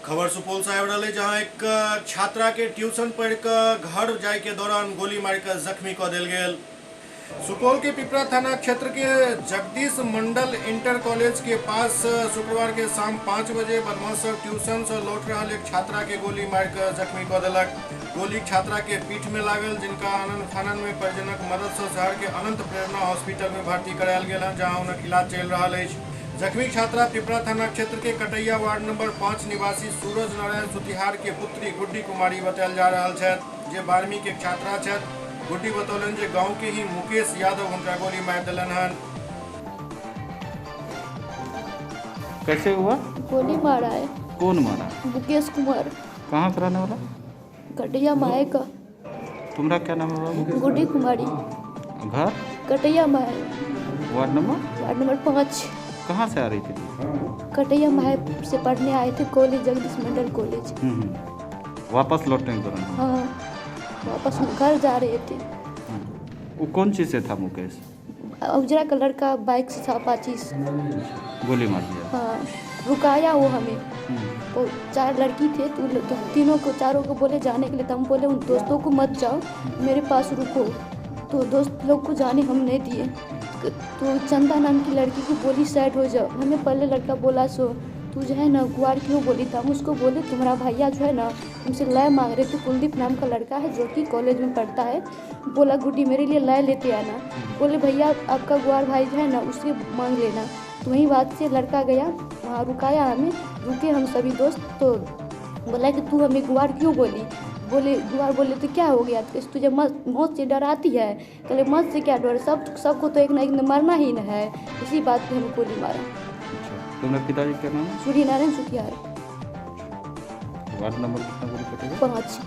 खबर सुपौल से आबि रहल है, जहां एक छात्रा के ट्यूशन पढ़ के घर जाए के दौरान गोली मार के जख्मी क देल गेल। सुपौल के पिपरा थाना क्षेत्र के जगदीश मंडल इंटर कॉलेज के पास शुक्रवार के शाम 5 बजे बदमाश सब ट्यूशन से लौट रहा एक छात्रा के गोली मार के जख्मी क देलक। गोली छात्रा के पीठ में लागल, जिनका आनंद फानन में परिजनक मदद से शहर के अनंत प्रेरणा हॉस्पिटल में भर्ती करायल गेल, जहां उनक इलाज चल रहा है। जख्मी छात्रा पिपरा थाना क्षेत्र के कटैया वार्ड नंबर 5 निवासी सूरज नारायण सुतिहार के पुत्री गुड्डी कुमारी बतायल जा रहा है, जे 12वीं के छात्रा है। गुड्डी बतौलन जे गांव के ही मुकेश यादव उनका गोली मार दिलन हन। कैसे हुआ? गोली मारा है। कौन मारा? मुकेश कुमार। कहाँ का रहने वाला? कटैया माए का। तुम्हारा क्या नाम है बाबू? गुड्डी कुमारी। घर? कटैया माए। Ward number 5। कहाँ से आ रही थी? कटैया माए से पढ़ने आए थे कॉलेज, जगदीश मंडल कॉलेज। वापस लौटने के दौरान? हाँ, वापस घर जा रहे थे। वो कौन चीज़ से था मुकेश? उजरा कलर का बाइक से था, अपाची से। गोली मार दिया? हाँ, रुकाया वो हमें। वो 4 लड़की थे, तो तीनों को, चारों को बोले जाने के लिए, तो हम बोले उन दोस्तों को मत जाओ, मेरे पास रुको। तो दोस्त लोग को जाने हम नहीं दिए। तो चंदा नाम की लड़की को बोली साइड हो जाओ। हमें पहले लड़का बोला सो तू जो है ना गुआर क्यों बोली था। हम उसको बोले तुम्हारा भैया जो है ना तुमसे लय मांग रहे थे। कुलदीप नाम का लड़का है जो कि कॉलेज में पढ़ता है। बोला गुड्डी मेरे लिए लय लेते आना। बोले भैया आपका गुआर भाई जो है ना उससे मांग लेना। तो वही बात से लड़का गया, वहाँ रुकाया हमें। रुके हम सभी दोस्त, तो बोला कि तू हमें गुआर क्यों बोली। बोले गुआर बोले तो क्या हो गया, तो तुझे मौत से डर आती है। कहले मौत से क्या डर, सबको तो एक ना एक दिन मरना ही न है। इसी बात पे हमें गोली मारा। तुम्हारे पिताजी का नाम है? सूर्य नारायण सुतिहार। वार्ड नंबर कितना? 5।